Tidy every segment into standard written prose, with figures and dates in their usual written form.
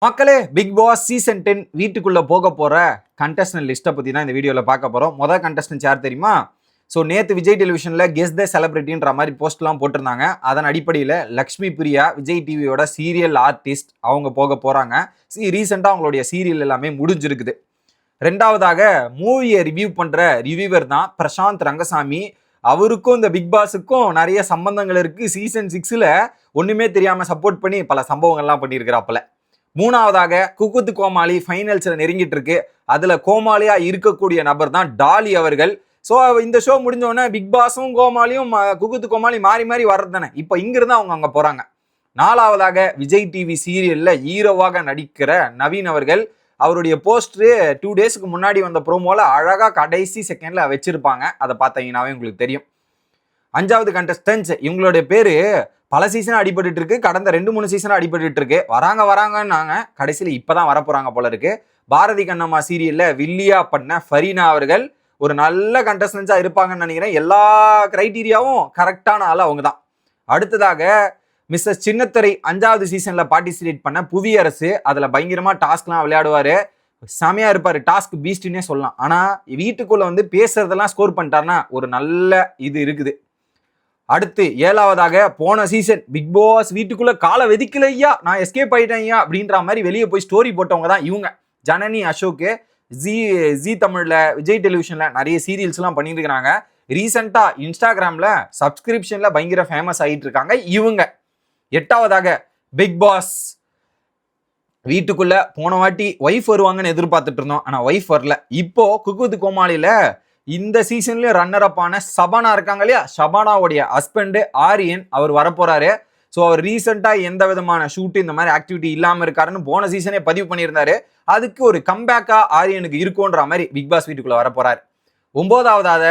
மக்களே, big Boss season 10 வீட்டுக்குள்ள போக போற கண்டஸ்டன்ட் லிஸ்ட்டை பத்தி தான் இந்த வீடியோல பார்க்க போறோம். முதல் கண்டஸ்டன்ட் யார் தெரியுமா? நேத்து விஜய் டெலிவிஷன்ல கெஸ் த செலிபிரிட்டின்ற மாதிரி போஸ்ட்லாம் போட்டிருந்தாங்க. அதன் அடிப்படையில் லக்ஷ்மி பிரியா விஜய் டிவியோட சீரியல் ஆர்டிஸ்ட் அவங்க போக போறாங்க. ரீசெண்டா அவங்களுடைய சீரியல் எல்லாமே முடிஞ்சிருக்குது. ரெண்டாவதாக மூவியை ரிவ்யூ பண்ற ரிவ்யூவர் தான் பிரசாந்த் ரங்கசாமி. அவருக்கும் இந்த பிக் பாஸுக்கும் நிறைய சம்பந்தங்கள் இருக்கு. சீசன் 6ல ஒண்ணுமே தெரியாம சப்போர்ட் பண்ணி பல சம்பவங்கள்லாம் பண்ணியிருக்கிறாப்புல. மூணாவதாக குக்குத்து கோமாளி ஃபைனல்ஸ்ல நெருங்கிட்டு இருக்கு. அதுல கோமாளியா இருக்கக்கூடிய நபர் தான் டாலி அவர்கள். இந்த ஷோ முடிஞ்ச உடனே பிக் பாஸும் கோமாளியும் குக்குத்து கோமாளி மாறி மாறி வர்றது தானே. இப்போ இங்கிருந்து அவங்க அங்க போறாங்க. நாலாவதாக விஜய் டிவி சீரியல்ல ஹீரோவாக நடிக்கிற நவீன் அவர்கள். அவருடைய போஸ்டரு 2 டேஸ்க்கு முன்னாடி வந்த ப்ரோமோல அழகா கடைசி செகண்ட்ல வச்சிருப்பாங்க. அதை பார்த்தீங்கன்னாவே உங்களுக்கு தெரியும். அஞ்சாவது கண்டஸ்டன்ஸ், இவங்களுடைய பேரு பல சீசனா அடிபட்டு இருக்கு. கடந்த 2-3 சீசனா அடிபட்டு இருக்கு. வராங்கன்னாங்க, கடைசியில் இப்பதான் வரப்போறாங்க போல இருக்கு. பாரதி கண்ணம்மா சீரியல்ல வில்லியா பண்ண ஃபரீனா அவர்கள் ஒரு நல்ல கண்டஸ்டன்ஸா இருப்பாங்கன்னு நினைக்கிறேன். எல்லா கிரைட்டீரியாவும் கரெக்டான ஆள் அவங்க தான். அடுத்ததாக மிஸ்ஸஸ் சின்னத்துறை 5வது சீசன்ல பார்ட்டிசிபேட் பண்ண புவியரசு. அதுல பயங்கரமா டாஸ்க்லாம் விளையாடுவாரு. செமையா இருப்பாரு. டாஸ்க் பீஸ்ட்னே சொல்லலாம். ஆனா வீட்டுக்குள்ள பேசுறதெல்லாம் ஸ்கோர் பண்ணிட்டாருன்னா ஒரு நல்ல இது இருக்குது. அடுத்து 7வதாக போன சீசன் பிக் பாஸ் வீட்டுக்குள்ள காலை வெதிக்கல ஐயா, நான் எஸ்கேப் ஆயிட்டேன் ஐயா அப்படின்ற மாதிரி வெளியே போய் ஸ்டோரி போட்டவங்க தான் இவங்க. ஜனனி அசோக் ஜி தமிழ்ல விஜய் டெலிவிஷன்ல நிறைய சீரியல்ஸ் எல்லாம் பண்ணிட்டு இருக்காங்க. ரீசெண்டா இன்ஸ்டாகிராம்ல சப்ஸ்கிரிப்ஷன்ல பயங்கர ஃபேமஸ் ஆகிட்டு இருக்காங்க இவங்க. 8வதாக பிக் பாஸ் வீட்டுக்குள்ள போன வாட்டி ஒய்ஃப் வருவாங்கன்னு எதிர்பார்த்துட்டு இருந்தோம். ஆனா ஒய்ஃப் வரல. இப்போ குக்குது கோமாளியில இந்த சீசன்ல ரன்னர் அப் ஆன சபானா இருக்காங்க இல்லையா, சபானாவுடைய ஹஸ்பண்ட் ஆரியன் அவர் வரப்போறாரு. அவர் ரீசெண்டா எந்த விதமான ஷூட் இந்த மாதிரி ஆக்டிவிட்டி இல்லாம இருக்காருன்னு போன சீசனே பதிவு பண்ணியிருந்தாரு. அதுக்கு ஒரு கம்பேக்கா ஆரியனுக்கு இருக்கும்ன்ற மாதிரி பிக் பாஸ் வீட்டுக்குள்ள வரப்போறாரு. 9வதாக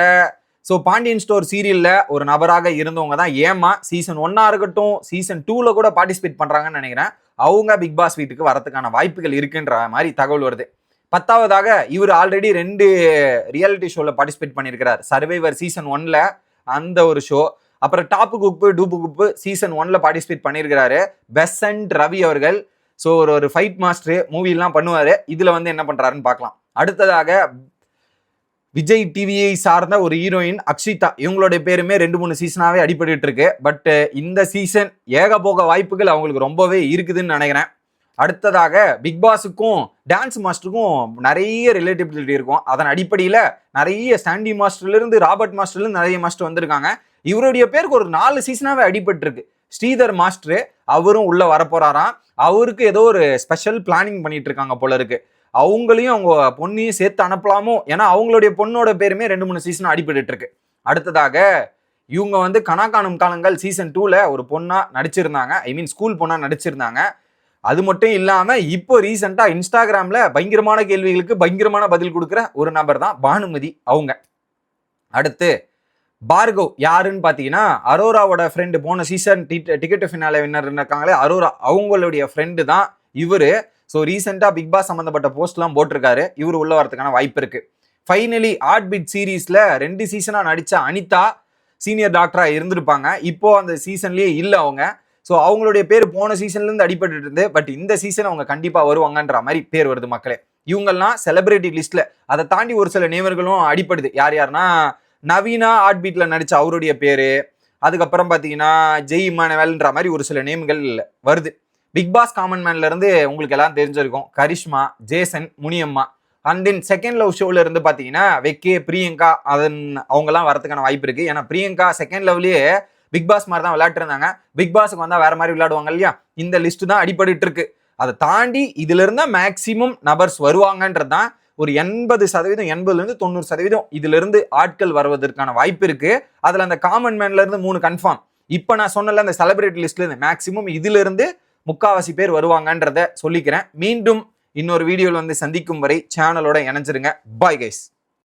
பாண்டியன் ஸ்டோர் சீரியல்ல ஒரு நபராக இருந்தவங்க தான் ஏமா. சீசன் 1 இருக்கட்டும் சீசன் 2ல கூட பார்ட்டிசிபேட் பண்றாங்கன்னு நினைக்கிறேன். அவங்க பிக் பாஸ் வீட்டுக்கு வரதுக்கான வாய்ப்புகள் இருக்குன்ற மாதிரி தகவல் வருது. 10வதாக இவர் ஆல்ரெடி 2 ரியாலிட்டி ஷோல பார்ட்டிசிபேட் பண்ணியிருக்கிறார். சர்வைவர் சீசன் 1ல அந்த ஒரு ஷோ, அப்புறம் டாப்பு குப்பு டூப்பு குப்பு சீசன் 1ல பார்ட்டிசிபேட் பண்ணியிருக்கிறாரு. பெசன்ட் ரவி அவர்கள். ஒரு ஃபைட் மாஸ்டர் மூவி எல்லாம் பண்ணுவாரு. இதுல என்ன பண்றாருன்னு பார்க்கலாம். அடுத்ததாக விஜய் டிவியை சார்ந்த ஒரு ஹீரோயின் அக்ஷிதா. இவங்களுடைய பேருமே 2-3 சீசனாவே அடிபட்டு இருக்கு. பட் இந்த சீசன் ஏகபோக வாய்ப்புகள் அவங்களுக்கு ரொம்பவே இருக்குதுன்னு நினைக்கிறேன். அடுத்ததாக பிக் பாஸுக்கும் டான்ஸ் மாஸ்டருக்கும் நிறைய ரிலேட்டிபிலிட்டி இருக்கும். அதன் அடிப்படையில் நிறைய சாண்டி மாஸ்டர்ல இருந்து ராபர்ட் மாஸ்டர்ல இருந்து நிறைய மாஸ்டர் வந்திருக்காங்க. இவருடைய பேருக்கு ஒரு 4 சீசனாவே அடிபட்டு இருக்கு. ஸ்ரீதர் மாஸ்டர் அவரும் உள்ள வரப்போறாராம். அவருக்கு ஏதோ ஒரு ஸ்பெஷல் பிளானிங் பண்ணிட்டு இருக்காங்க போல இருக்கு. அவங்களையும் அவங்க பொண்ணையும் சேர்த்து அனுப்பலாமோ, ஏன்னா அவங்களுடைய பொண்ணோட பேருமே 2-3 சீசன் அடிபட்டு இருக்கு. அடுத்ததாக இவங்க கனாக்காணும் காலங்கள் சீசன் 2ல ஒரு பொண்ணா நடிச்சிருந்தாங்க. ஸ்கூல் பொண்ணா நடிச்சிருந்தாங்க. அது மட்டும் இல்லாம இப்போ ரீசெண்டா இன்ஸ்டாகிராம்ல பயங்கரமான கேள்விகளுக்கு பயங்கரமான பதில் கொடுக்குற ஒரு நபர் தான் பானுமதி அவங்க. அடுத்து பார்கவ் யாருன்னு பாத்தீங்கன்னா அரோராவோட ஃப்ரெண்டு. போன சீசன் டிக்கெட் ஃபினாலே வின்னர் இருக்காங்களே அரோரா, அவங்களுடைய ஃப்ரெண்டு தான் இவரு. ரீசெண்டா பிக் பாஸ் சம்பந்தப்பட்ட போஸ்ட் எல்லாம் போட்டிருக்காரு. இவரு உள்ள வரதுக்கான வாய்ப்பு இருக்கு. ஃபைனலி ஹார்ட் பீட் சீரீஸ்ல 2 சீசனா நடிச்ச அனிதா சீனியர் டாக்டரா இருந்திருப்பாங்க. இப்போ அந்த சீசன்லயே இல்ல அவங்க. அவங்களுடைய பேர் போன சீசன்ல இருந்து அடிபட்டு இருந்து, பட் இந்த சீசன் அவங்க கண்டிப்பா வருவாங்கன்ற மாதிரி பேர் வருது மக்களே. இவங்கெல்லாம் செலிபிரிட்டி லிஸ்ட்ல. அதை தாண்டி ஒரு சில நேமர்களும் அடிப்படுது. யாருன்னா நவீனா ஹார்ட் பீட்ல நடிச்ச அவருடைய பேரு, அதுக்கப்புறம் பாத்தீங்கன்னா ஜெய் இமானுவேல்ன்ற மாதிரி ஒரு சில நேம்கள் வருது. பிக் பாஸ் காமன் மேன்ல இருந்து உங்களுக்கு எல்லாம் தெரிஞ்சிருக்கும். Karishma, Jason, Muniyamma. And then second love ஷோல இருந்து பாத்தீங்கன்னா வெக்கே, பிரியங்கா அவங்க எல்லாம் வரதுக்கான வாய்ப்பு இருக்கு. ஏன்னா பிரியங்கா செகண்ட் லவ்லயே பிக் பாஸ் மாதிரி தான் விளையாட்டு இருந்தாங்க. பிக் பாஸுக்கு வந்தா வேற மாதிரி விளையாடுவாங்க இல்லையா. இந்த லிஸ்ட் தான் அடிபட்டு இருக்கு. அதை தாண்டி இதுல இருந்தா மேக்சிமம் நபர்ஸ் வருவாங்கன்றதுதான் ஒரு 80%, 80-90% இதுல இருந்து ஆட்கள் வருவதற்கான வாய்ப்பு இருக்கு. அதுல அந்த காமன் மேன்ல இருந்து 3 கன்ஃபார்ம். இப்ப நான் சொன்னல அந்த செலிபிரிட்டி லிஸ்ட்ல இருந்து மேக்சிமம் இதுல இருந்து 3/4 பேர் வருவாங்கன்றத சொல்லிக்கிறேன். மீண்டும் இன்னொரு வீடியோவில் சந்திக்கும் வரை சேனலோட இணைஞ்சிருங்க. Bye guys.